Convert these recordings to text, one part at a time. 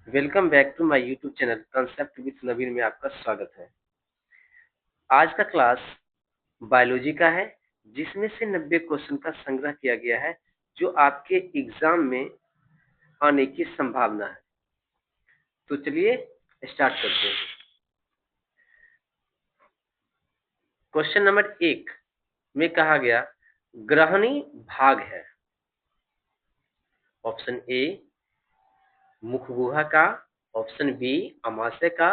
Welcome back to my YouTube channel concept with Naveen में आपका स्वागत है। आज का क्लास बायोलॉजी का है, जिसमें से 90 क्वेश्चन का संग्रह किया गया है जो आपके एग्जाम में आने की संभावना है। तो चलिए स्टार्ट करते हैं। क्वेश्चन नंबर 1 में कहा गया ग्रहणी भाग है। ऑप्शन ए मुख गुहा का, ऑप्शन बी अमाशय का,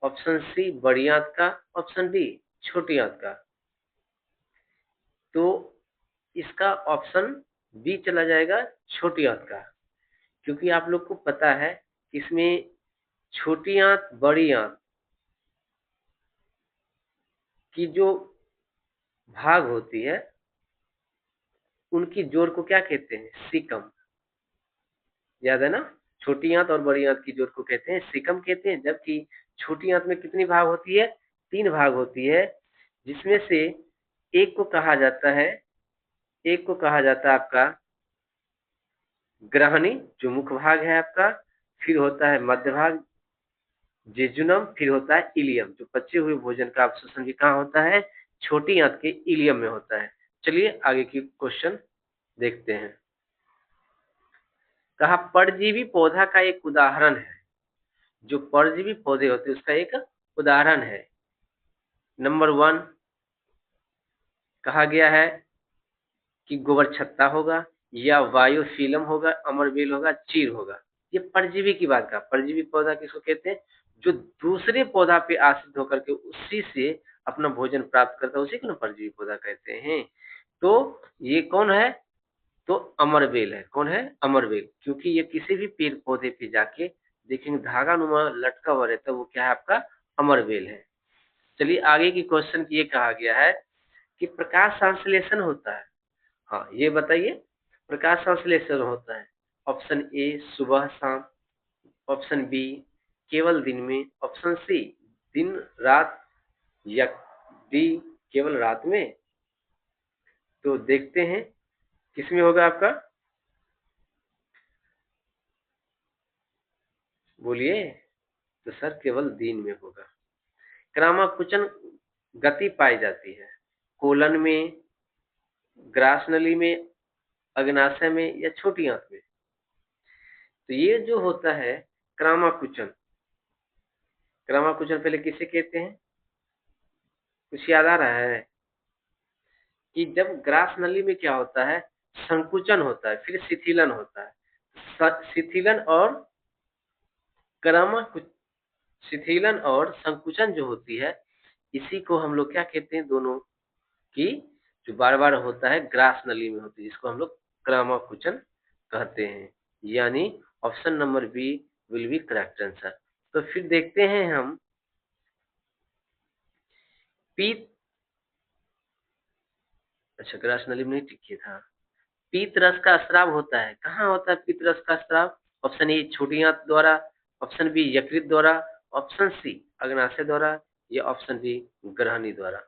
ऑप्शन सी बड़ी आंत का, ऑप्शन डी छोटी आंत का। तो इसका ऑप्शन बी चला जाएगा, छोटी आंत का, क्योंकि आप लोग को पता है इसमें छोटी आंत बड़ी आंत की जो भाग होती है उनकी जोड़ को क्या कहते हैं? सीकम। याद है ना? छोटी आंत और बड़ी आंत की जोड़ को कहते हैं सीकम कहते हैं। जबकि छोटी आंत में कितनी भाग होती है? 3 भाग होती है, जिसमें से एक को कहा जाता है आपका ग्रहणी, जो मुख्य भाग है आपका। फिर होता है मध्य भाग जेजुनम, फिर होता है इलियम। जो पचे हुए भोजन का अवशोषण भी कहाँ होता है? छोटी आंत के इलियम में होता है। चलिए आगे की क्वेश्चन देखते हैं। कहा परजीवी पौधा का एक उदाहरण है। जो परजीवी पौधे होते हैं उसका एक उदाहरण है। नंबर 1 कहा गया है कि गोबर छत्ता होगा, या वायुफिलम होगा, अमरबेल होगा, चीर होगा। ये परजीवी की बात का। परजीवी पौधा किसको कहते हैं? जो दूसरे पौधा पे आश्रित होकर के उसी से अपना भोजन प्राप्त करता है, उसी को ना परजीवी पौधा कहते हैं। तो ये कौन है? तो अमरबेल है। कौन है? अमरबेल। क्योंकि ये किसी भी पेड़ पौधे पे जाके देखेंगे धागा नुमा लटका हुआ रहता है, वो क्या है? आपका अमरबेल है। चलिए आगे की क्वेश्चन ये कहा गया है कि प्रकाश संश्लेषण होता है। हाँ, ये बताइए प्रकाश संश्लेषण होता है। ऑप्शन ए सुबह शाम, ऑप्शन बी केवल दिन में, ऑप्शन सी दिन रात, या डी केवल रात में। तो देखते हैं किसमें होगा आपका। बोलिए। तो सर केवल दिन में होगा। क्रामाकुचन गति पाई जाती है कोलन में, ग्रास नली में, अग्नाशय में, या छोटी आंत में। तो ये जो होता है क्रामाकुचन, क्रामाकुचन पहले किसे कहते हैं? कुछ याद आ रहा है? कि जब ग्रास नली में क्या होता है? संकुचन होता है, फिर शिथिलन होता है। शिथिलन और क्रामाकुचन, शिथिलन और संकुचन जो होती है, इसी को हम लोग क्या कहते हैं? दोनों की जो बार बार होता है ग्रास नली में होती है, जिसको हम लोग क्रामाकुचन कहते हैं। यानी option number B will be correct answer. तो फिर देखते हैं हम पीत, अच्छा ग्रास नली में नहीं टिकी था। पीत रस का स्राव होता है। कहाँ होता है पीत रस का स्राव? ऑप्शन ए छोटी आंत द्वारा, ऑप्शन बी यकृत द्वारा, ऑप्शन सी अग्नाशय द्वारा, या ऑप्शन डी ग्रहणी द्वारा।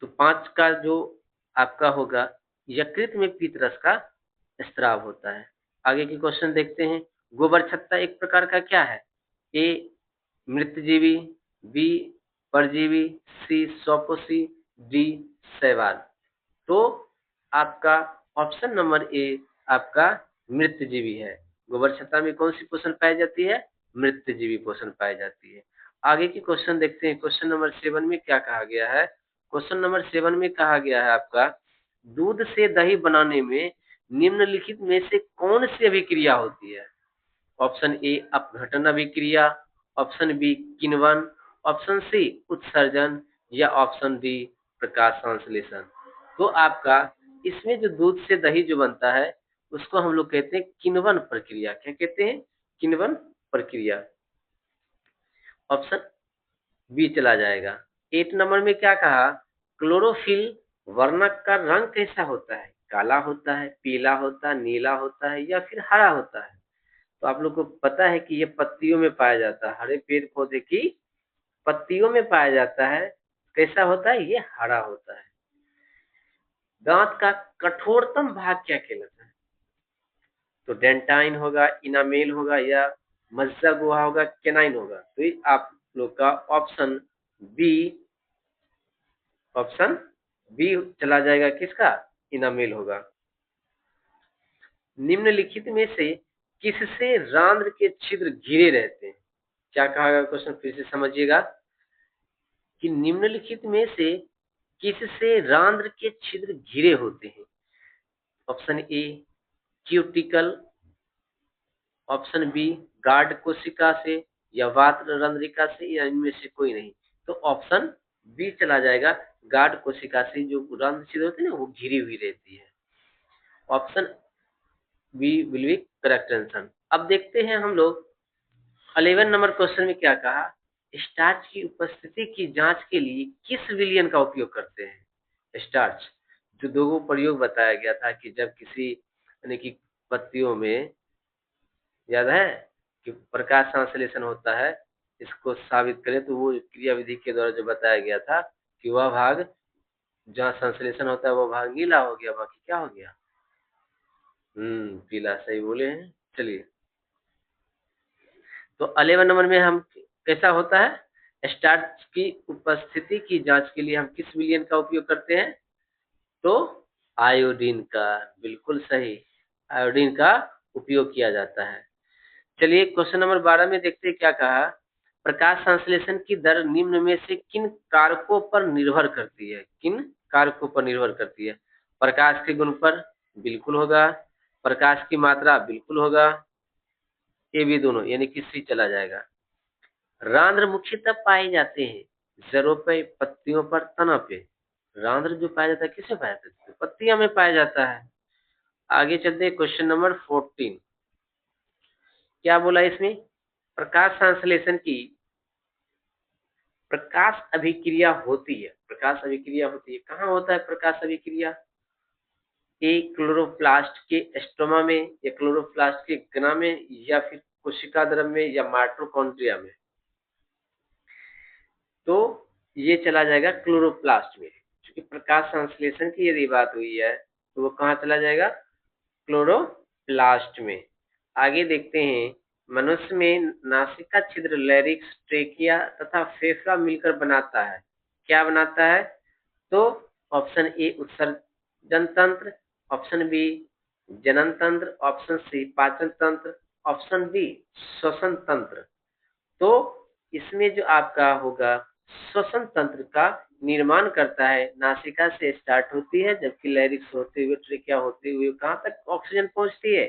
तो 5 का जो आपका होगा, यकृत में पीत रस का स्राव होता है। आगे की क्वेश्चन देखते हैं। गोबर छत्ता एक प्रकार का क्या है? ए मृतजीवी, बी परजीवी, सी स्वपोषी, डी शैवाल। तो आपका ऑप्शन नंबर ए आपका मृतजीवी है। गोबर छत्ता में कौन सी पोषण पाई जाती है? मृतजीवी पोषण पाई जाती है। आगे की क्वेश्चन देखते हैं। क्वेश्चन नंबर 7 में क्या कहा गया है? क्वेश्चन नंबर 7 में कहा गया है आपका दूध से दही बनाने में निम्नलिखित में से कौन सी अभिक्रिया होती है? ऑप्शन ए अपघटन अभिक्रिया, ऑप्शन बी किण्वन, ऑप्शन सी उत्सर्जन, या ऑप्शन डी प्रकाश संश्लेषण। तो आपका इसमें जो दूध से दही जो बनता है उसको हम लोग कहते हैं किण्वन प्रक्रिया। क्या कहते हैं? किण्वन प्रक्रिया। ऑप्शन बी चला जाएगा। 8 नंबर में क्या कहा? क्लोरोफिल वर्णक का रंग कैसा होता है? काला होता है, पीला होता है, नीला होता है, या फिर हरा होता है? तो आप लोग को पता है कि ये पत्तियों में पाया जाता है। हरे पेड़ पौधे की पत्तियों में पाया जाता है। कैसा होता है? ये हरा होता है। दांत का कठोरतम भाग क्या कहलाता है? तो डेंटाइन होगा, इनामेल होगा, या मज्जा गुहा होगा, केनाइन होगा। तो ये आप लोग का ऑप्शन बी, ऑप्शन बी चला जाएगा, किसका? इनामेल होगा। निम्नलिखित में से किससे रंध्र के छिद्र घिरे रहते हैं? क्या कहा गया क्वेश्चन, फिर से समझिएगा कि निम्नलिखित में से किससे रंध्र के छिद्र घिरे होते हैं? Option A cuticle, option B guard कोशिका से, या वात्र रंध्रिका से, या इनमें से कोई नहीं। तो ऑप्शन बी चला जाएगा, गार्ड कोशिका से जो रंध्र छिद्र होते हैं ना, वो घिरी हुई रहती है। Option B will be correct answer. अब देखते हैं हम लोग 11 नंबर क्वेश्चन में क्या कहा। स्टार्च की उपस्थिति की जांच के लिए किस विलयन का उपयोग करते हैं? स्टार्च जो दो प्रयोग बताया गया था कि जब किसी यानी कि पत्तियों में, याद है कि प्रकाश संश्लेषण होता है, इसको साबित करें तो वो क्रिया विधि के द्वारा जो बताया गया था कि वह भाग जहाँ संश्लेषण होता है वो भाग नीला हो गया, बाकी क्या हो गया? पीला, सही बोले हैं। चलिए, तो 11 नंबर में हम कैसा होता है, स्टार्च की उपस्थिति की जांच के लिए हम किस विलयन का उपयोग करते हैं? तो आयोडीन का, बिल्कुल सही, आयोडीन का उपयोग किया जाता है। चलिए क्वेश्चन नंबर 12 में देखते हैं क्या कहा। प्रकाश संश्लेषण की दर निम्न में से किन कारकों पर निर्भर करती है? किन कारकों पर निर्भर करती है? प्रकाश के गुण पर, बिल्कुल होगा। प्रकाश की मात्रा, बिल्कुल होगा। ये भी दोनों, यानी कि सी चला जाएगा। रंध्र मुख्यतः पाए जाते हैं जड़ों पे, पत्तियों पर, तना पे। रंध्र जो पाया जाता है किसमें पाया जाता है? तो पत्तियां में पाया जाता है। आगे चलते हैं क्वेश्चन नंबर 14। क्या बोला इसमें? प्रकाश संश्लेषण की प्रकाश अभिक्रिया होती है। प्रकाश अभिक्रिया होती है, कहाँ होता है प्रकाश अभिक्रिया? ए क्लोरोप्लास्ट के स्टोमा में, या क्लोरोप्लास्ट के गना में, या फिर कोशिका द्रव में, या माइटोकॉन्ड्रिया में। तो ये चला जाएगा क्लोरोप्लास्ट में, क्योंकि प्रकाश संश्लेषण की यदि बात हुई है तो वो कहाँ चला जाएगा? क्लोरोप्लास्ट में। आगे देखते हैं, मनुष्य में नासिका छिद्र लैरिक्स, ट्रेकिया तथा फेफड़ा मिलकर बनाता है। क्या बनाता है? तो ऑप्शन ए उत्सर्जन तंत्र, ऑप्शन बी जनन तंत्र, ऑप्शन सी पाचन तंत्र, ऑप्शन डी श्वसन तंत्र। तो इसमें जो आपका होगा, श्वसन तंत्र का निर्माण करता है। नासिका से स्टार्ट होती है, जबकि लैरिक्स होते हुए, ट्रेकिया होते हुए कहाँ तक ऑक्सीजन पहुंचती है?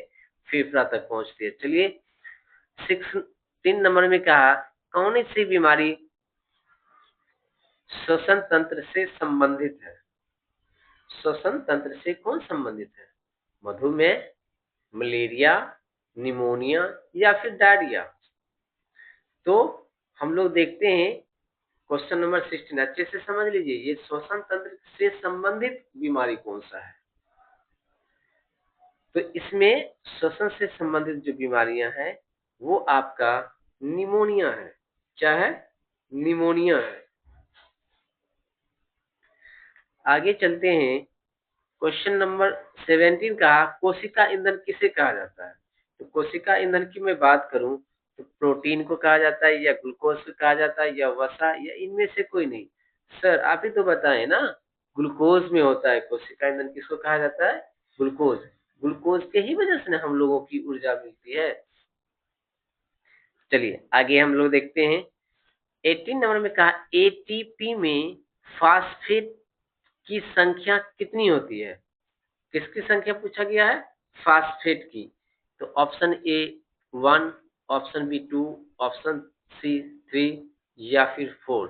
फेफड़ा तक पहुंचती है। चलिए 16 नंबर में कहा, कौन सी बीमारी श्वसन तंत्र से संबंधित है? श्वसन तंत्र से कौन संबंधित है? मधुमेह, मलेरिया, निमोनिया, या फिर डायरिया। तो हम लोग देखते हैं क्वेश्चन नंबर 16, अच्छे से समझ लीजिए, ये श्वसन तंत्र से संबंधित बीमारी कौन सा है? तो इसमें श्वसन से संबंधित जो बीमारियां हैं वो आपका निमोनिया है। क्या है? निमोनिया है। आगे चलते हैं, क्वेश्चन नंबर 17 का, कोशिका ईंधन किसे कहा जाता है? तो कोशिका ईंधन की मैं बात करूं तो प्रोटीन को कहा जाता है, या ग्लूकोज को कहा जाता है, या वसा, या इनमें से कोई नहीं। सर आप ही तो बताएं ना, ग्लूकोज में होता है कोशिका ईंधन। किसको कहा जाता है? ग्लूकोज। ग्लूकोज के ही वजह से ना हम लोगों की ऊर्जा मिलती है। चलिए आगे हम लोग देखते हैं, 18 नंबर में कहा, एटीपी में फास्फेट की संख्या कितनी होती है? किसकी संख्या पूछा गया है? फास्फेट की। तो option A 1, option B 2, option C 3, या फिर 4।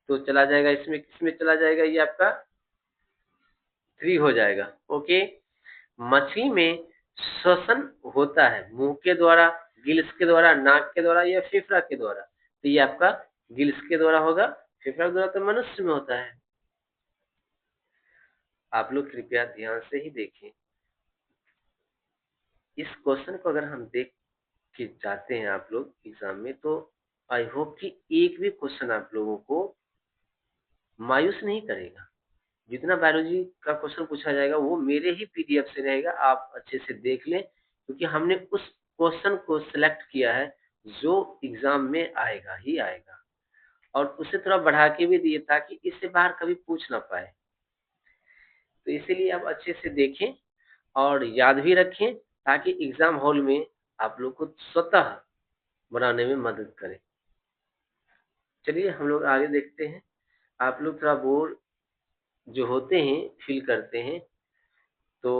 तो चला जाएगा इसमें, किसमें चला जाएगा? ये आपका 3 हो जाएगा। ओके। मछली में श्वसन होता है मुंह के द्वारा, गिल्स के द्वारा, नाक के द्वारा, या फेफड़ा के द्वारा। तो ये आपका गिल्स के द्वारा होगा। फेफड़ा के द्वारा तो मनुष्य में होता है। आप लोग कृपया ध्यान से ही देखें, इस क्वेश्चन को अगर हम देख के जाते हैं आप लोग एग्जाम में, तो आई होप कि एक भी क्वेश्चन आप लोगों को मायूस नहीं करेगा। जितना बायोलॉजी का क्वेश्चन पूछा जाएगा वो मेरे ही पीडीएफ से रहेगा, आप अच्छे से देख लें क्योंकि हमने उस क्वेश्चन को सिलेक्ट किया है जो एग्जाम में आएगा ही आएगा, और उसे थोड़ा बढ़ा के भी दिए ताकि इससे बाहर कभी पूछ ना पाए। तो इसीलिए आप अच्छे से देखें और याद भी रखें ताकि एग्जाम हॉल में आप लोग को स्वतः बनाने में मदद करे। चलिए हम लोग आगे देखते हैं। आप लोग थोड़ा बोर जो होते हैं फील करते हैं तो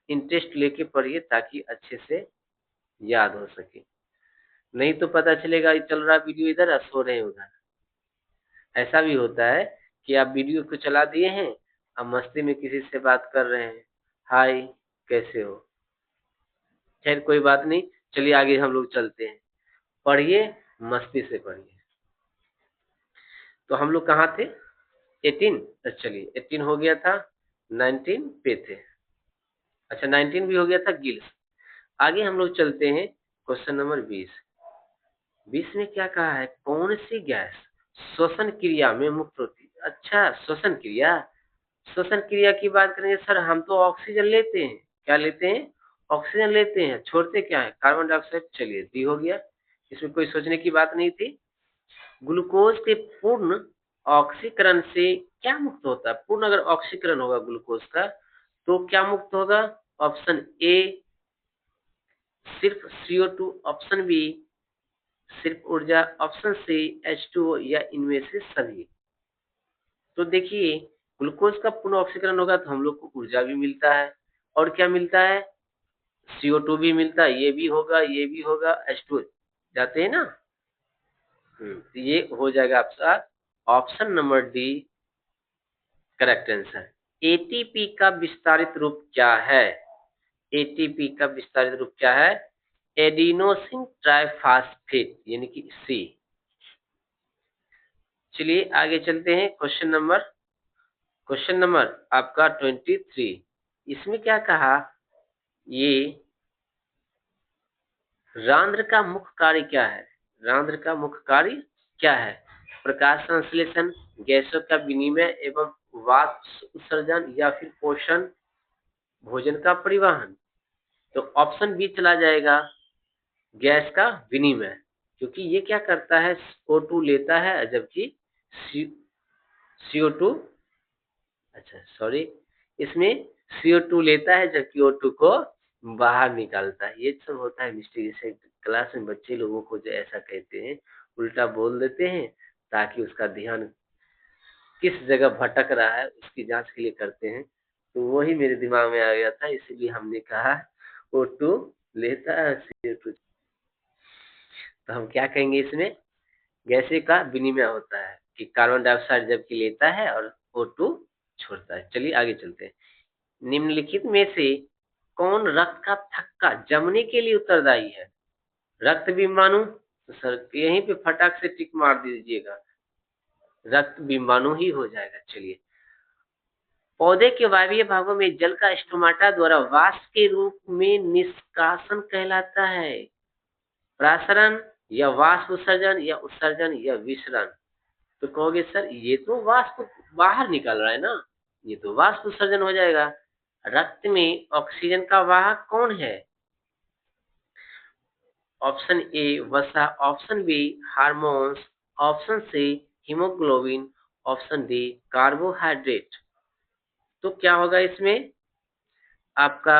इंटरेस्ट लेके पढ़िए ताकि अच्छे से याद हो सके, नहीं तो पता चलेगा चल रहा वीडियो इधर और सो रहे हैं उधर। ऐसा भी होता है कि आप वीडियो को चला दिए हैं, आप मस्ती में किसी से बात कर रहे हैं, हाय कैसे हो, खैर कोई बात नहीं, चलिए आगे हम लोग चलते हैं। पढ़िए, मस्ती से पढ़िए। तो हम लोग कहाँ थे? 18। चलिए 18 हो गया था, 19 पे थे। अच्छा 19 भी हो गया था गिल्स। आगे हम लोग चलते हैं क्वेश्चन नंबर 20। 20 में क्या कहा है? कौन सी गैस श्वसन क्रिया में मुक्त होती है? अच्छा श्वसन क्रिया, श्वसन क्रिया की बात करेंगे सर, हम तो ऑक्सीजन लेते हैं। क्या लेते हैं? ऑक्सीजन लेते हैं। छोड़ते क्या है? Carbon dioxide. चलिए डी हो गया, इसमें कोई सोचने की बात नहीं थी। ग्लूकोज के पूर्ण ऑक्सीकरण से क्या मुक्त होता है? पूर्ण अगर ऑक्सीकरण होगा ग्लूकोज का तो क्या मुक्त होगा? ऑप्शन ए सिर्फ CO2, ऑप्शन बी सिर्फ ऊर्जा, ऑप्शन सी H2O, या इनमें से सभी। तो देखिए ग्लूकोज का पूर्ण ऑक्सीकरण होगा तो हम लोग को ऊर्जा भी मिलता है, और क्या मिलता है? CO2 भी मिलता है, ये भी होगा, ये भी होगा, H2O जाते हैं ना। तो ये हो जाएगा आपका option number D correct answer. ATP का विस्तारित रूप क्या है? एटीपी का विस्तारित रूप क्या है? एडिनोसिन ट्राइफॉस्फेट, यानी कि सी। चलिए आगे चलते हैं। क्वेश्चन नंबर आपका 23। इसमें क्या कहा? ये रंध्र का मुख्य कार्य क्या है? रंध्र का मुख्य कार्य क्या है? प्रकाश संश्लेषण, गैसों का विनिमय एवं वाष्प उत्सर्जन, या फिर पोषण भोजन का परिवहन। तो ऑप्शन बी चला जाएगा, गैस का विनिमय, क्योंकि ये क्या करता है? O2 लेता है जबकि CO2, अच्छा सॉरी, इसमें CO2 लेता है जबकि O2 को बाहर निकालता है। ये सब होता है मिस्टेक, जैसे क्लास में बच्चे लोगों को जो ऐसा कहते हैं उल्टा बोल देते हैं ताकि उसका ध्यान किस जगह भटक रहा है उसकी जांच के लिए करते हैं। तो वही मेरे दिमाग में आ गया था, इसीलिए हमने कहा O2 लेता है CO2। तो हम क्या कहेंगे इसमें? गैसे का विनिमय होता है कि कार्बन डाइऑक्साइड जबकि लेता है और O2 छोड़ता है। चलिए आगे चलते हैं। निम्नलिखित में से कौन रक्त का थक्का जमने के लिए उत्तरदायी है? रक्त बिंबाणु, तो सर यहीं पे फटाक से टिक मार दीजिएगा, रक्त बिंबाणु ही हो जाएगा। चलिए, पौधे के वायवीय भागों में जल का स्टोमाटा द्वारा वाष्प के रूप में निष्कासन कहलाता है। प्रासरण या वाष्प उत्सर्जन या उत्सर्जन या विसरण। तो कहोगे सर ये तो वाष्प बाहर निकल रहा है ना, ये तो वाष्प उत्सर्जन हो जाएगा। रक्त में ऑक्सीजन का वाहक कौन है? ऑप्शन ए वसा, option B hormones, option C haemoglobin, option D carbohydrate. तो क्या होगा इसमें आपका?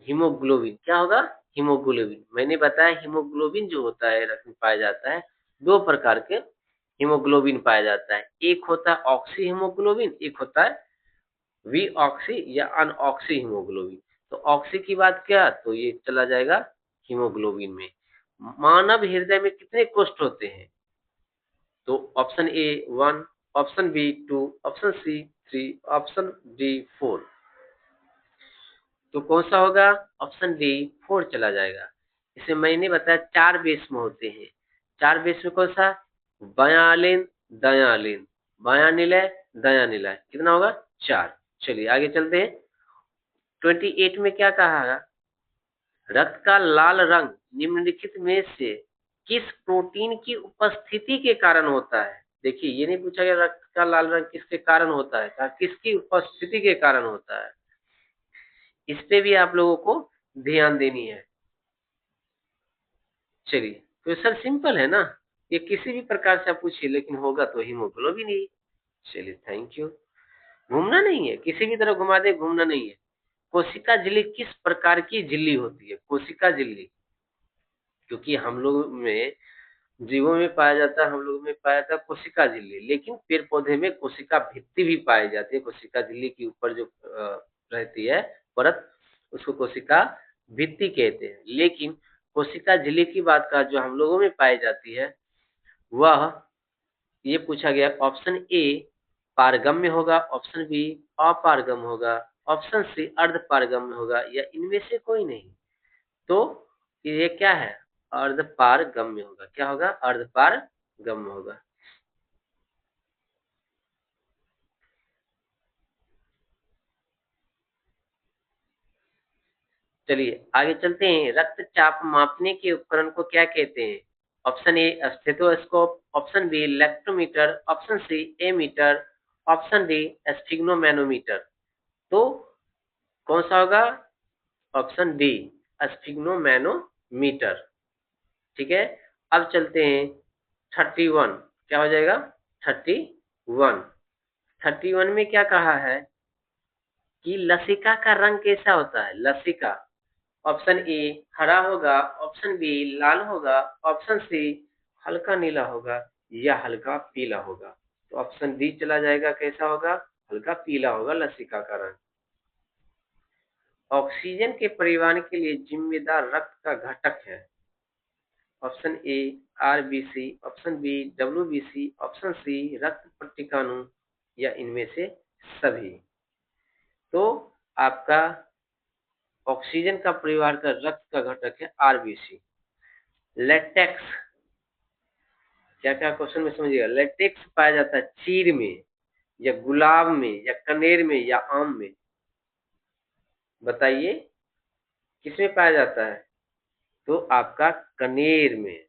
हीमोग्लोबिन। क्या होगा? हीमोग्लोबिन। मैंने बताया हीमोग्लोबिन जो होता है रक्त में पाया जाता है, दो प्रकार के हीमोग्लोबिन पाया जाता है। एक होता है ऑक्सी हीमोग्लोबिन, एक होता है वी ऑक्सी या अनऑक्सी हीमोग्लोबिन। तो ऑक्सी की बात किया तो ये चला जाएगा हीमोग्लोबिन में। मानव हृदय में कितने कोष्ठ होते हैं? तो option A 1, option B 2, option C 3, option D 4। तो कौन सा होगा? ऑप्शन डी 4 चला जाएगा। इसे मैंने बताया 4 बेस में होते हैं। 4 बेस में कौन सा? बयालिन, दयालिन, बयानिलय, दयानिलय। कितना होगा? 4। चलिए आगे चलते हैं। 28 में क्या कहा है? रक्त का लाल रंग निम्नलिखित में से किस प्रोटीन की उपस्थिति के कारण होता है? देखिए ये नहीं पूछा गया रक्त का लाल रंग किसके कारण होता है, कहा किसकी उपस्थिति के कारण होता है। इस पे भी आप लोगों को ध्यान देनी है। चलिए, क्वेश्चन सिंपल है ना, ये किसी भी प्रकार से आप पूछिए, लेकिन होगा तो हीमोग्लोबिन ही। चलिए, थैंक यू। घूमना नहीं है, किसी भी तरह घुमा दे, घूमना नहीं है। कोशिका झिल्ली किस प्रकार की झिल्ली होती है? कोशिका झिल्ली, क्योंकि हम लोग में, जीवों में पाया जाता है, हम लोग में पाया जाता है कोशिका झिल्ली, लेकिन पेड़ पौधे में कोशिका भित्ति भी पाई जाती है। कोशिका झिल्ली के ऊपर जो रहती है परत, उसको कोशिका भित्ति कहते हैं। लेकिन कोशिका झिल्ली की बात का जो हम लोगों में पाई जाती है, वह, ये पूछा गया, ऑप्शन ए पारगम्य होगा, ऑप्शन बी अपारगम्य होगा, ऑप्शन सी अर्ध पारगम्य होगा, या इनमें से कोई नहीं। तो ये क्या है? अर्धपारगम्य होगा। क्या होगा? अर्धपारगम्य होगा। चलिए आगे चलते हैं। रक्तचाप मापने के उपकरण को क्या कहते हैं? Option A stethoscope, option B lactometer, option C ammeter, option D sphygmomanometer. तो कौन सा होगा? Option D sphygmomanometer. ठीक है, अब चलते हैं 31। क्या हो जाएगा? 31। 31 में क्या कहा है कि लसिका का रंग कैसा होता है? लसिका, ऑप्शन ए हरा होगा, ऑप्शन बी लाल होगा, ऑप्शन सी हल्का नीला होगा, या हल्का पीला होगा। तो ऑप्शन डी चला जाएगा। कैसा होगा? हल्का पीला होगा लसिका का रंग। ऑक्सीजन के परिवहन के लिए जिम्मेदार रक्त का घटक है। Option A RBC, option B WBC, option C रक्त पट्टिकाणु, या इनमें से सभी। तो आपका ऑक्सीजन का परिवार का रक्त का घटक है आरबीसी। लेटेक्स, क्या क्या क्वेश्चन में समझिएगा। लेटेक्स पाया जाता है चीड़ में, या गुलाब में, या कनेर में, या आम में? बताइए किसमें पाया जाता है? तो आपका कनेर में,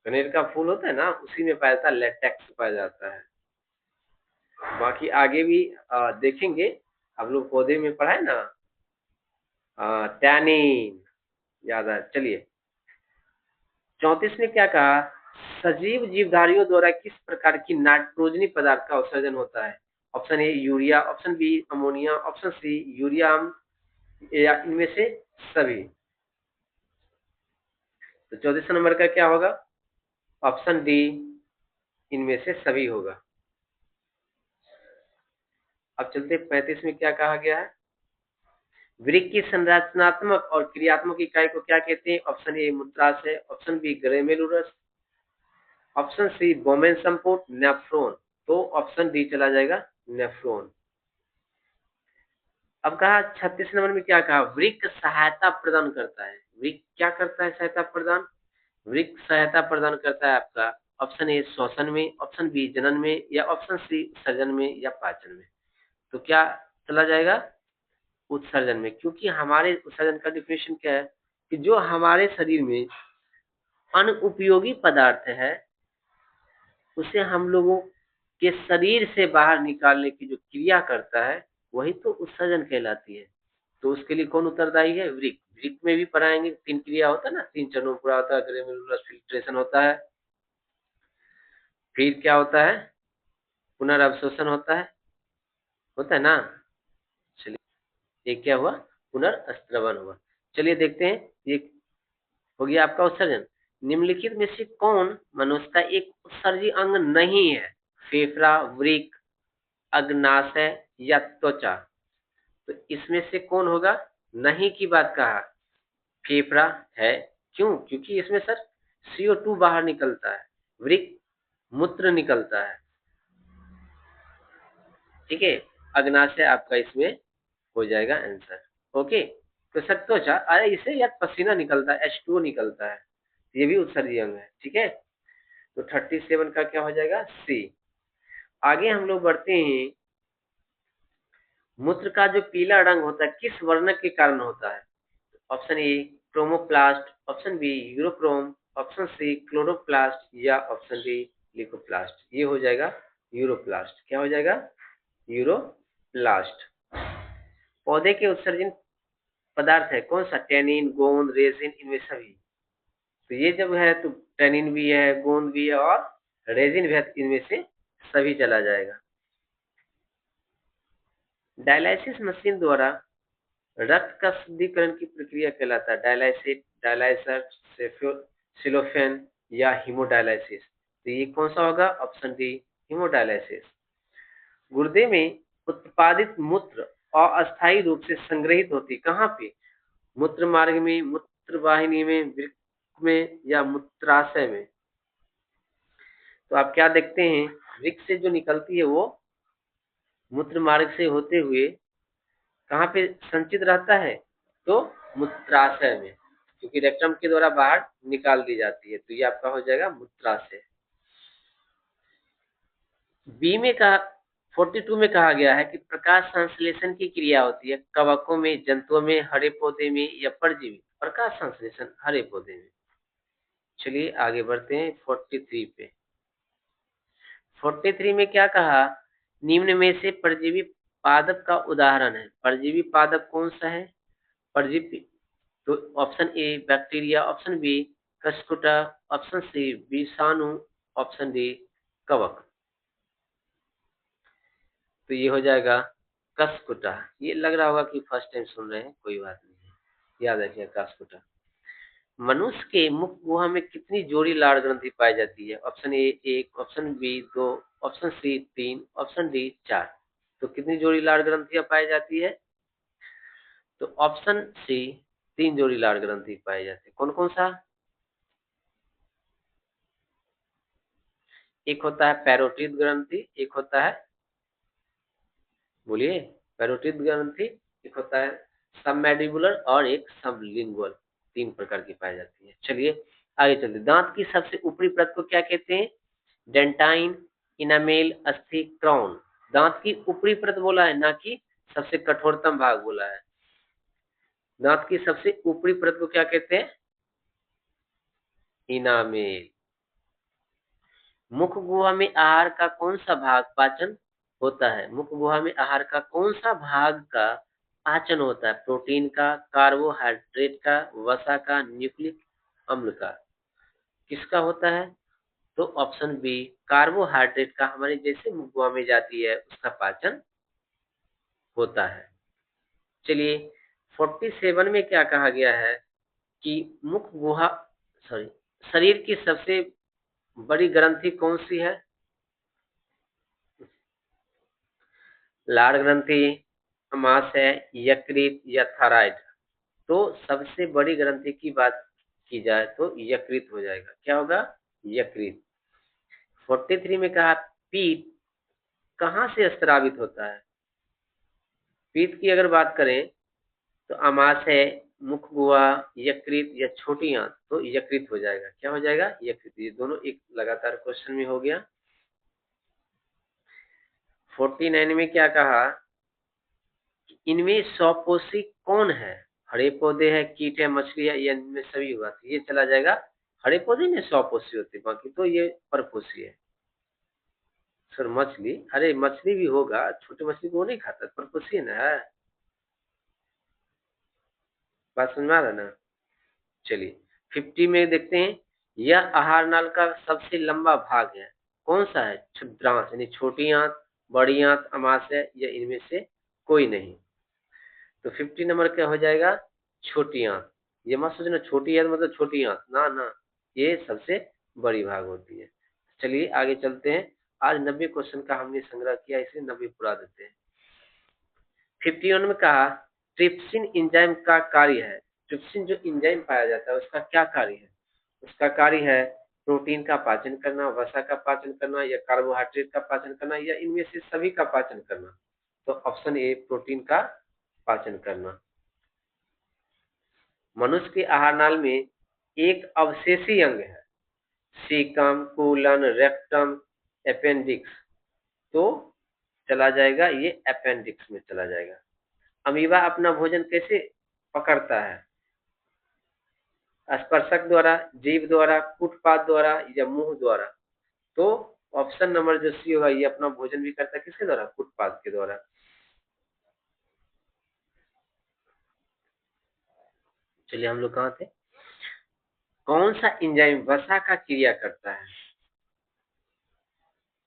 कनेर का फूल होता है ना, उसी में पाया जाता है, लेटेक्स पाया जाता है। बाकी आगे भी देखेंगे। आप लोग पौधे में पढ़ा है ना, टैनिन, याद है। चलिए 34 में क्या कहा? सजीव जीवधारियों द्वारा किस प्रकार की नाइट्रोजनी पदार्थ का उत्सर्जन होता है? Option A urea, option B ammonia, option C urea, या इनमें से सभी। तो 34 नंबर का क्या होगा? ऑप्शन डी इनमें से सभी होगा। अब चलते 35 में क्या कहा गया है? वृक्क की संरचनात्मक और क्रियात्मक इकाई को क्या कहते हैं? ऑप्शन ए मूत्राशय, option B glomerulus, option C Bowman संपुट, नेफ्रॉन। तो ऑप्शन डी चला जाएगा, नेफ्रॉन। अब कहा 36 नंबर में क्या कहा? वृक्क सहायता प्रदान करता है। वृक्क क्या करता है? सहायता प्रदान। वृक्क सहायता प्रदान करता है आपका ऑप्शन ए श्वसन में, ऑप्शन बी जनन में, या ऑप्शन सी उत्सर्जन में, या पाचन में। तो क्या चला जाएगा? उत्सर्जन में, क्योंकि हमारे उत्सर्जन का डिफिनेशन क्या है कि जो हमारे शरीर में अनुपयोगी पदार्थ है, उसे हम लोगों के शरीर से बाहर निकालने की जो क्रिया करता है, वही तो उत्सर्जन कहलाती है। तो उसके लिए कौन उत्तरदायी है? वृक्क। वृक्क में भी पढ़ाएंगे, 3 क्रिया होता है ना, 3 चरणों में पूरा होता है। ग्रेन्युलर फिल्ट्रेशन होता है, फिर क्या होता है? पुनर्अवशोषण होता है ना। चलिए, ये क्या हुआ? पुनर्स्रवण हुआ। चलिए देखते हैं, ये हो गया आपका उत्सर्जन। निम्नलिखित में से कौन मनुष्य का एक उत्सर्जी अंग नहीं है? फेफड़ा, वृक्क, अग्नाशय, या त्वचा। तो इसमें से कौन होगा? नहीं की बात कहा, फेफड़ा है। क्यों? क्योंकि इसमें सर CO2 बाहर निकलता है, वृक्क मूत्र निकलता है। ठीक है, अग्नाशय आपका इसमें हो जाएगा आंसर। ओके, तो सर त्वचा, अरे इसे यार पसीना निकलता है, H2O निकलता है, ये भी उत्सर्जी अंग है। ठीक है, तो 37 का क्या हो जाएगा? सी। आगे हम लोग बढ़ते हैं। मूत्र का जो पीला रंग होता है किस वर्णक के कारण होता है? Option A chromoplast, option B urochrome, option C chloroplast, या ऑप्शन डी लिकोप्लास्ट। ये हो जाएगा यूरोप्लास्ट। क्या हो जाएगा? यूरोप्लास्ट। पौधे के उत्सर्जन पदार्थ है, कौन सा? टेनिन, गोंद, रेजिन, इनमें सभी। तो ये जब है तो टेनिन भी है, गोंद भी है और रेजिन भी है, इनमें से सभी चला जाएगा। डायलिसिस मशीन द्वारा रक्त का शुद्धिकरण की प्रक्रिया कहलाता है डायलाइसिस, डायलाइसर, सिलोफेन या हीमोडायलिसिस। तो ये कौन सा होगा? Option D, haemodialysis. गुर्दे में उत्पादित मूत्र अस्थायी रूप से संग्रहित होती कहाँ पे? मूत्र मार्ग में, मूत्र वाहिनी में, वृक्क में या मूत्राशय में। तो आप क्या देखते हैं, वृक्क से जो निकलती है वो मूत्र मार्ग से होते हुए कहाँ पे संचित रहता है? तो मूत्राशय में, क्योंकि रेक्टम के द्वारा बाहर निकाल दी जाती है। तो ये आपका हो जाएगा मूत्राशय। बी में कहा 42 में कहा गया है कि प्रकाश संश्लेषण की क्रिया होती है कवकों में, जंतुओं में, हरे पौधे में या परजीवी। प्रकाश संश्लेषण हरे पौधे में। चलिए आगे बढ़ते हैं 43 पे। 43 में क्या कहा? निम्न में से परजीवी पादप का उदाहरण है। परजीवी पादप कौन सा है? परजीवी तो option A bacteria, option B Cuscuta, option C विषाणु, ऑप्शन डी कवक। तो ये हो जाएगा कस्कुटा। ये लग रहा होगा कि फर्स्ट टाइम सुन रहे हैं, कोई बात नहीं है, याद रखिए कस्कुटा। मनुष्य के मुख गुहा में कितनी जोड़ी लाड़ ग्रंथि पाई जाती है? Option A 1, option B 2, option C 3, option D 4। तो कितनी जोड़ी लाड़ ग्रंथियां पाई जाती है? तो ऑप्शन सी 3 जोड़ी लाड़ ग्रंथि पाई जाती है। कौन कौन सा? एक होता है पैरोटिड ग्रंथि, एक होता है, बोलिए, पैरोटिड ग्रंथि, एक होता है सबमैंडिबुलर और एक सबलिंगुअल। 3 प्रकार की पाई जाती है। चलिए आगे चलते। दांत की सबसे ऊपरी परत को क्या कहते हैं? डेंटाइन, इनामेल, अस्थि, क्राउन। दांत की ऊपरी परत बोला है, ना कि सबसे कठोरतम भाग बोला है। दांत की सबसे ऊपरी परत को क्या कहते हैं? इनामेल। मुख गुहा में आहार का कौन सा भाग पाचन होता है? मुख गुहा में आहार का कौन सा भाग का पाचन होता है? प्रोटीन का, कार्बोहाइड्रेट का, वसा का, न्यूक्लिक अम्ल का। किसका होता है? तो ऑप्शन बी कार्बोहाइड्रेट का, हमारे जैसे मुख गुहा में जाती है उसका पाचन होता है। चलिए 47 में क्या कहा गया है कि मुख गुहा सॉरी शरीर की सबसे बड़ी ग्रंथि कौन सी है? लाड़ ग्रंथि, अमाशय, यकृत या थायराइड। तो सबसे बड़ी ग्रंथि की बात की जाए तो यकृत हो जाएगा। क्या होगा? यकृत। 43 में कहा पीत कहाँ से स्रावित होता है? पीत की अगर बात करें तो अमाशय, मुख गुहा, यकृत या छोटी आंत। तो यकृत हो जाएगा। क्या हो जाएगा? यकृत। ये दोनों एक लगातार क्वेश्चन में हो गया। 49 में क्या कहा? इनमें स्वपोषी कौन है? हरे पौधे है, कीट है, मछली है या इनमें सभी हुआ? तो ये चला जाएगा, हरे पौधे में स्वपोषी होते, बाकी तो ये परपोषी है। सर मछली, अरे मछली भी होगा, छोटी मछली को वो नहीं खाता, परपोषी है ना। बात समझ में आ रहा ना? चलिए 50 में देखते हैं। यह आहार नाल का सबसे लंबा भाग है, कौन सा है? क्षुद्रांश यानी छोटी आंत, बड़ी आंत, अमाशय या इनमें से कोई नहीं। तो 50 नंबर क्या हो जाएगा? छोटी आंत। ये मत सोचना छोटी है मतलब छोटी आंत, ना ना, ये सबसे बड़ी भाग होती है। चलिए आगे चलते हैं। आज 90 क्वेश्चन का हमने संग्रह किया, इसे 90 पूरा देते हैं। 51 में कहा ट्रिप्सिन एंजाइम का कार्य है। ट्रिप्सिन जो एंजाइम पाया जाता है उसका क्या कार्य है? उसका कार्य है प्रोटीन का पाचन करना, वसा का पाचन करना या कार्बोहाइड्रेट का पाचन करना या इनमें से सभी का पाचन करना। तो ऑप्शन ए प्रोटीन का पाचन करना। मनुष्य के आहार नाल में एक अवशेषी अंग है, सीकम, कोलन, रेक्टम, अपेंडिक्स। तो चला जाएगा ये अपेंडिक्स में चला जाएगा। अमीबा अपना भोजन कैसे पकड़ता है? स्पर्शक द्वारा, जीभ द्वारा, कूटपाद द्वारा या मुंह द्वारा। तो ऑप्शन नंबर जो सी होगा, ये अपना भोजन भी करता है किसके द्वारा? कूटपाद के द्वारा। चलिए हम लोग कहाँ थे? कौन सा एंजाइम वसा का क्रिया करता है?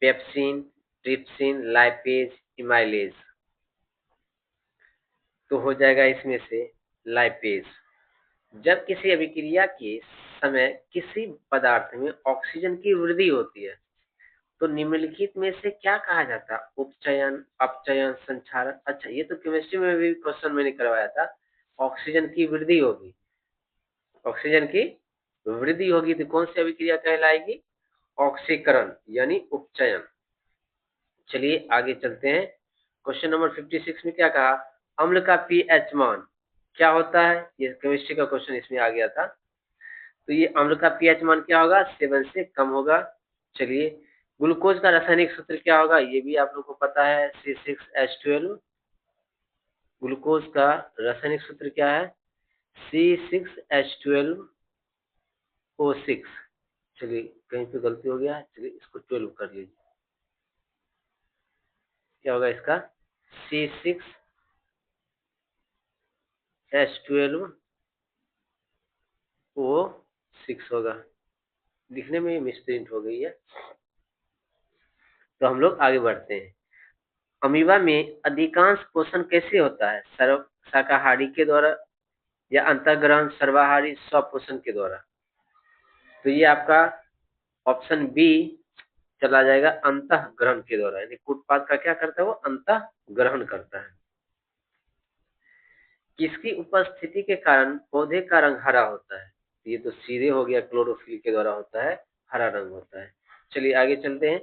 Pepsin, trypsin, lipase, amylase. तो हो जाएगा इसमें से लाइपेज। जब किसी अभिक्रिया के समय किसी पदार्थ में ऑक्सीजन की वृद्धि होती है तो निम्नलिखित में से क्या कहा जाता है? उपचयन, अपचयन, संक्षारण। अच्छा, ये तो केमिस्ट्री में भी क्वेश्चन मैंने करवाया था। ऑक्सीजन की वृद्धि होगी, ऑक्सीजन की वृद्धि होगी तो कौन सी अभिक्रिया कहलाएगी? ऑक्सीकरण यानी उपचयन। चलिए आगे चलते हैं। क्वेश्चन नंबर 56 में क्या कहा? अम्ल का पीएच मान क्या होता है? ये केमिस्ट्री का क्वेश्चन इसमें आ गया था। तो ये अम्ल का पीएच मान क्या होगा? 7 से कम होगा। चलिए, ग्लूकोज का रासायनिक सूत्र क्या होगा? ये भी आप लोग को पता है, C6H12। ग्लूकोज का रासायनिक सूत्र क्या है? C6H12O6। चलिए, कहीं पे गलती हो गया, चलिए इसको 12 कर लीजिए। क्या होगा इसका? C6H12O6 होगा। लिखने में मिसप्रिंट हो गई है। तो हम लोग आगे बढ़ते हैं। अमीबा में अधिकांश पोषण कैसे होता है? सर्व शाकाहारी के द्वारा या अंतःग्रहण सर्वाहारी स्वपोषण के द्वारा? तो ये आपका ऑप्शन बी चला जाएगा, अंतःग्रहण के द्वारा। यानी उत्पाद का क्या करता है? वो अंतःग्रहण करता है। किसकी उपस्थिति के कारण पौधे का रंग हरा होता है? ये तो सीधे हो गया, क्लोरोफिल के द्वारा होता है, हरा रंग होता है। चलिए आगे चलते हैं।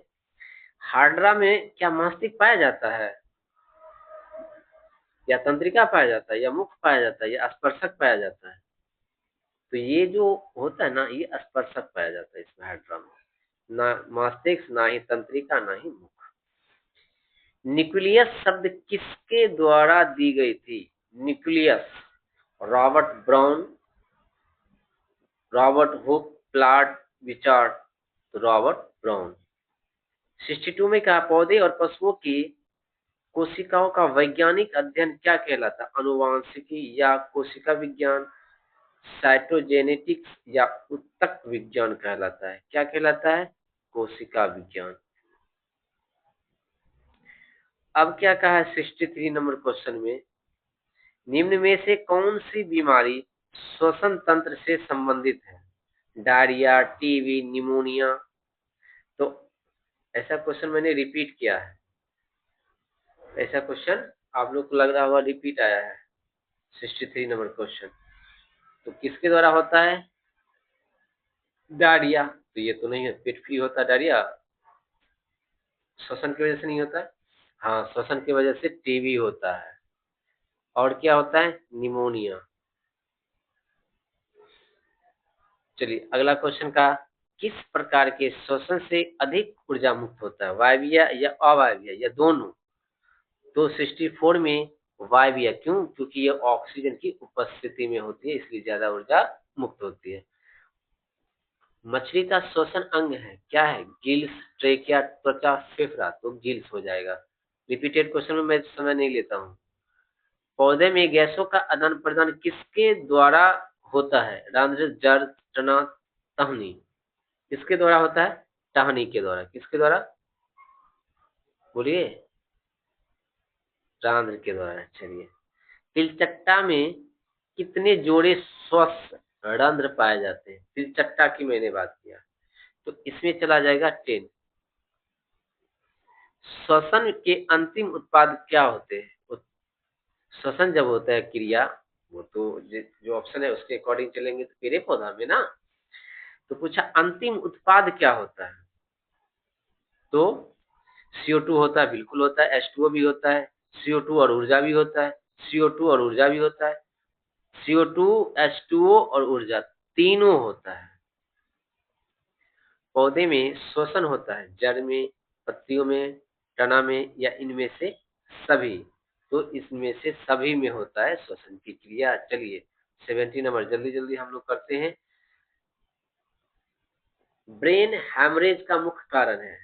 हार्ड्रा में क्या मस्तिष्क पाया जाता है, या तंत्रिका पाया जाता है, या मुख पाया जाता है, या स्पर्शक पाया जाता है? तो ये जो होता है ना, ये स्पर्शक पाया जाता है इसमें, हाइड्रा में। ना मस्तिष्क, ना ही तंत्रिका, ना ही मुख। न्यूक्लियस शब्द किसके द्वारा दी गई थी? Nucleus, Robert Brown, Robert Hooke, प्लाट, विचार्ड। तो रॉबर्ट ब्राउन। 62 में कहा पौधे और पशुओं की कोशिकाओं का वैज्ञानिक अध्ययन क्या कहलाता? अनुवांशिकी या कोशिका विज्ञान, साइटोजेनेटिक्स या ऊतक विज्ञान कहलाता है? क्या कहलाता है? कोशिका विज्ञान। अब क्या कहा है 63 नंबर क्वेश्चन में? निम्न में से कौन सी बीमारी श्वसन तंत्र से संबंधित है? Diarrhoea, TB, pneumonia. तो ऐसा क्वेश्चन मैंने रिपीट किया है, ऐसा क्वेश्चन आप लोग को लग रहा होगा रिपीट आया है। 63 नंबर क्वेश्चन तो किसके द्वारा होता है? डायरिया। तो ये तो नहीं है, पेट फ्री होता है डायरिया, श्वसन की वजह से नहीं होता है। हाँ, श्वसन की वजह से टीबी होता है। और क्या होता है? निमोनिया। चलिए अगला क्वेश्चन का, किस प्रकार के श्वसन से अधिक ऊर्जा मुक्त होता है? वायवीय या अवायवीय या दोनों? तो 64 में वायवीय। क्यों? क्योंकि ये ऑक्सीजन की उपस्थिति में होती है, इसलिए ज्यादा ऊर्जा मुक्त होती है। मछली का श्वसन अंग है क्या है? गिल्स, ट्रेकिया, त्वचा, फेफड़ा। तो गिल्स हो जाएगा। रिपीटेड क्वेश्चन में मैं समय नहीं लेता हूँ। पौधे में गैसों का आदान प्रदान किसके द्वारा होता है? रंध्र, जड़, तना, टहनी। किसके द्वारा होता है? टहनी के द्वारा। किसके द्वारा? बोलिए। रंध्र के द्वारा। चलिए, तिलचट्टा में कितने जोड़े स्वस्थ रंध्र पाए जाते हैं? तिलचट्टा की मैंने बात किया, तो इसमें चला जाएगा 10। श्वसन के अंतिम उत्पाद क्या होते हैं? श्वसन जब होता है क्रिया, वो तो जो ऑप्शन है उसके अकॉर्डिंग चलेंगे तो पेड़ पौधा में ना। तो पूछा अंतिम उत्पाद क्या होता है? तो CO2 होता है, बिल्कुल होता है। H2O भी होता है, CO2 और ऊर्जा भी होता है, CO2 और ऊर्जा भी होता है। CO2, H2O और ऊर्जा तीनों होता है। पौधे में श्वसन होता है, जड़ में, पत्तियों में, तना में, या इनमें से सभी? तो इसमें से सभी में होता है श्वसन की क्रिया। चलिए 70 नंबर जल्दी जल्दी हम लोग करते हैं। ब्रेन हैमरेज का मुख्य कारण है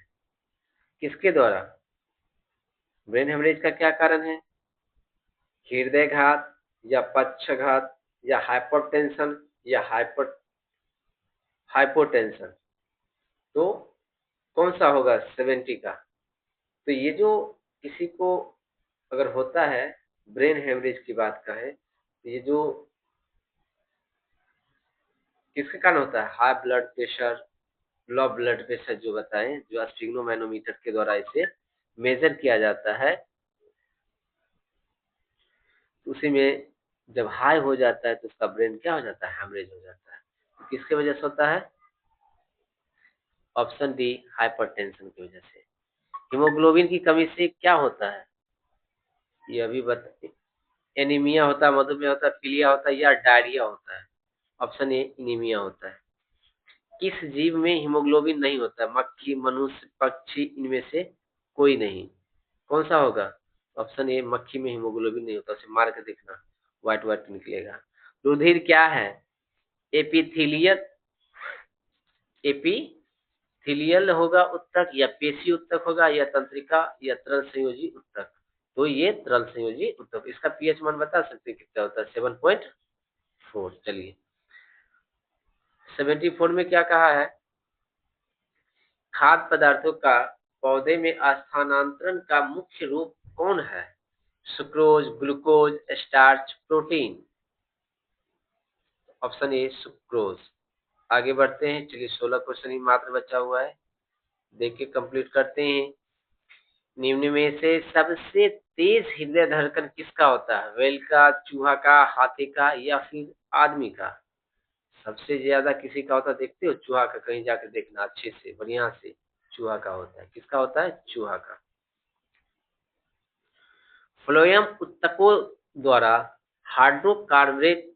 किसके द्वारा? ब्रेन हेमरेज का क्या कारण है? हृदयघात या पक्षघात या हाइपरटेंशन या हाइपोटेंशन, तो कौन सा होगा 70 का? तो ये जो किसी को अगर होता है, ब्रेन हेमरेज की बात करें, तो ये जो किसके कारण होता है? High blood pressure, low blood pressure जो बताएं, जो स्फिग्नोमैनोमीटर के द्वारा इसे मेजर किया जाता है, उसी में जब हाई हो जाता है तो उसका ब्रेन क्या हो जाता है? हेमरेज हो जाता है। तो किसके वजह से होता है? ऑप्शन डी, हाइपरटेंशन की वजह से। हीमोग्लोबिन की कमी से क्या होता है? ये अभी बता, एनीमिया होता है, मधुमेह होता है, पीलिया होता है या डायरिया होता है? ऑप्शन ए, एनीमिया होता है। किस जीव में हीमोग्लोबिन नहीं होता? मक्खी, मनुष्य, पक्षी, इनमें से कोई नहीं। कौन सा होगा? ऑप्शन ए, मक्खी में हीमोग्लोबिन नहीं होता, उसे मार के देखना, व्हाइट व्हाइट निकलेगा। रुधिर क्या है? एपिथेलियल, एपिथेलियल होगा उत्तक, या पेशी उत्तक होगा, या तंत्रिका, या तरल संयोजी उत्तक? तो ये तरल संयोजी उत्तक। इसका पीएच मान बता सकते हैं कितना होता है? 7.4। चलिए 74 में क्या कहा है? खाद्य पदार्थों का पौधे में स्थानांतरण का मुख्य रूप कौन है? Sucrose, glucose, starch, protein? Option A, sucrose. आगे बढ़ते हैं, चलिए 16 क्वेश्चन ही मात्र बचा हुआ है, देख के कंप्लीट करते हैं। निम्न में से सबसे तेज हृदय धड़कन किसका होता है? व्हेल का, चूहा का, हाथी का, या फिर आदमी का? सबसे ज्यादा किसी का होता है? देखते हो चूहा का? कहीं जाकर देखना अच्छे से, बढ़िया से। चूहा का होता है। किसका होता है? चूहा का। फ्लोएम उत्तकों द्वारा हाइड्रोकार्बोरेट,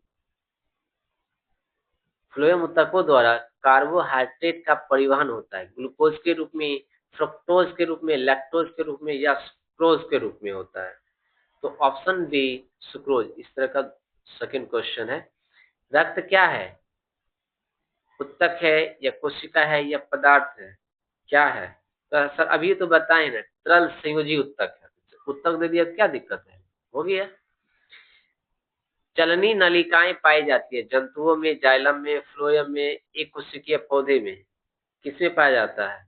फ्लोएम उत्तकों द्वारा कार्बोहाइड्रेट का परिवहन होता है ग्लूकोज के रूप में, फ्रुक्टोज के रूप में, लैक्टोज के रूप में, या सुक्रोज के रूप में होता है? तो ऑप्शन डी, सुक्रोज। इस तरह का सेकंड क्वेश्चन है। रक्त क्या है? उत्तक है, या कोशिका है, या पदार्थ है? क्या है? तो सर अभी तो बताए ना, तरल संयोजी उत्तक है। उत्तक दे दिया तो क्या दिक्कत है? हो गया। चलनी नलिकाएं पाई जाती है जंतुओं में, जाइलम में, फ्लोएम में, एक कोशिकीय पौधे में? किसमें पाया जाता है?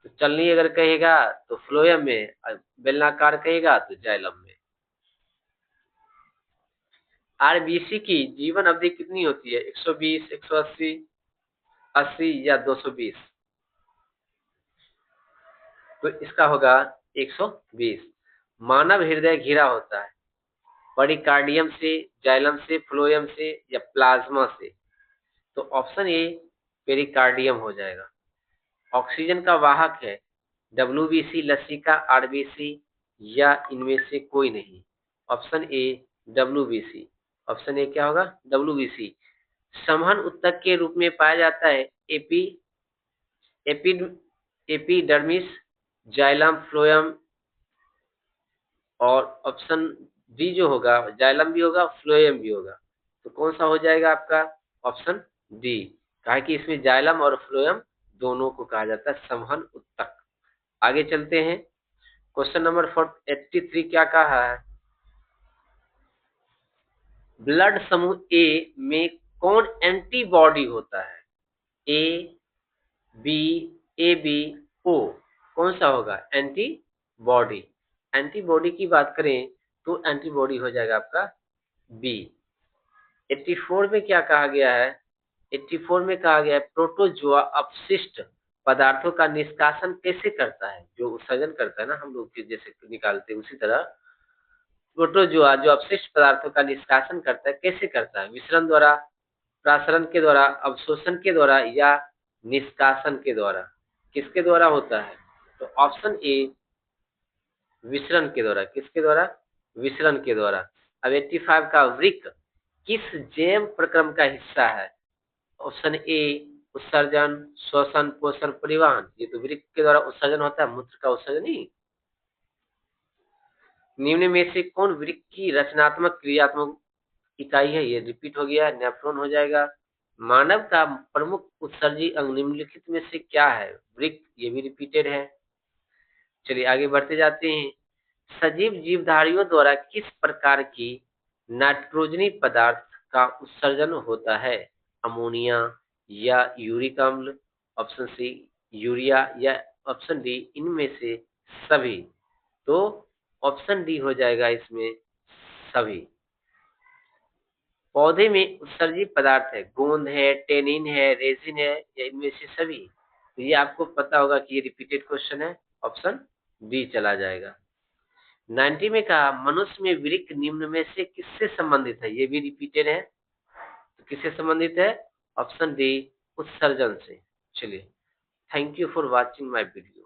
तो चलनी अगर कहेगा तो फ्लोएम में, और बेलनाकार कहेगा तो जाइलम में। आरबीसी की जीवन अवधि कितनी होती है? 120, 180, 80 या 220? तो इसका होगा 120। मानव हृदय घिरा होता है परिकार्डियम से, जाइलम से, फ्लोएम से, या प्लाज्मा से? तो ऑप्शन ए, पेरिकार्डियम हो जाएगा। ऑक्सीजन का वाहक है डब्ल्यूबीसी, लसिका, आरबीसी, या इनमें से कोई नहीं? Option A, WBC. Option A क्या होगा? डब्ल्यूबीसी। समहन उत्तक के रूप में पाया जाता है AP AP epidermis, xylem, phloem, और ऑप्शन डी जो होगा, जाइलम भी होगा, फ्लोएम भी होगा। तो कौन सा हो जाएगा आपका? Option D. कहा कि इसमें जाइलम और फ्लोएम दोनों को कहा जाता है समहन उत्तक। आगे चलते हैं, क्वेश्चन नंबर 83 क्या कहा है? ब्लड समूह ए में कौन एंटीबॉडी होता है? ए, बी, ए बी, ओ? कौन सा होगा? एंटीबॉडी। एंटीबॉडी की बात करें तो एंटीबॉडी हो जाएगा आपका बी। 84 में क्या कहा गया है? 84 में कहा गया है प्रोटोजोआ अपशिष्ट पदार्थों का निष्कासन कैसे करता है? जो उत्सर्जन करता है ना हम लोग जैसे निकालते हैं, उसी तरह प्रोटोजोआ जो अपशिष्ट पदार्थों का निष्कासन करता है कैसे करता है? मिश्रण द्वारा, प्रासरण के द्वारा, अवशोषण के द्वारा, या निष्कासन के द्वारा? किसके द्वारा होता है? तो ऑप्शन ए, विसरण के द्वारा। किसके द्वारा? विसरण के द्वारा। अब 85 का वृक्क किस जैव प्रक्रम का हिस्सा है? ऑप्शन ए, उत्सर्जन, श्वसन, पोषण, परिवहन? ये तो वृक्क के द्वारा उत्सर्जन होता है, मूत्र का उत्सर्जन ही। निम्न में से कौन वृक्क की रचनात्मक क्रियात्मक इकाई है? ये रिपीट हो गया, नेफ्रॉन हो जाएगा। मानव का प्रमुख उत्सर्जी अंग निम्नलिखित में से क्या है? वृक्क, ये भी रिपीटेड है। चलिए आगे बढ़ते जाते हैं। सजीव जीवधारियों द्वारा किस प्रकार की नाइट्रोजनी पदार्थ का उत्सर्जन होता है? अमोनिया या यूरिक अम्ल, ऑप्शन सी यूरिया या ऑप्शन डी इनमें से सभी। तो ऑप्शन डी हो जाएगा इसमें सभी। पौधे में उत्सर्जित पदार्थ है, गोंद है, टेनिन है, रेजिन है या इनमें से सभी? तो ये आपको पता होगा कि ये रिपीटेड क्वेश्चन है, ऑप्शन बी चला जाएगा। 90 में कहा मनुष्य में वृक्क निम्न में से किससे संबंधित है? ये भी रिपीटेड है, तो किससे संबंधित है? ऑप्शन डी उत्सर्जन से। चलिए, thank you for watching my video.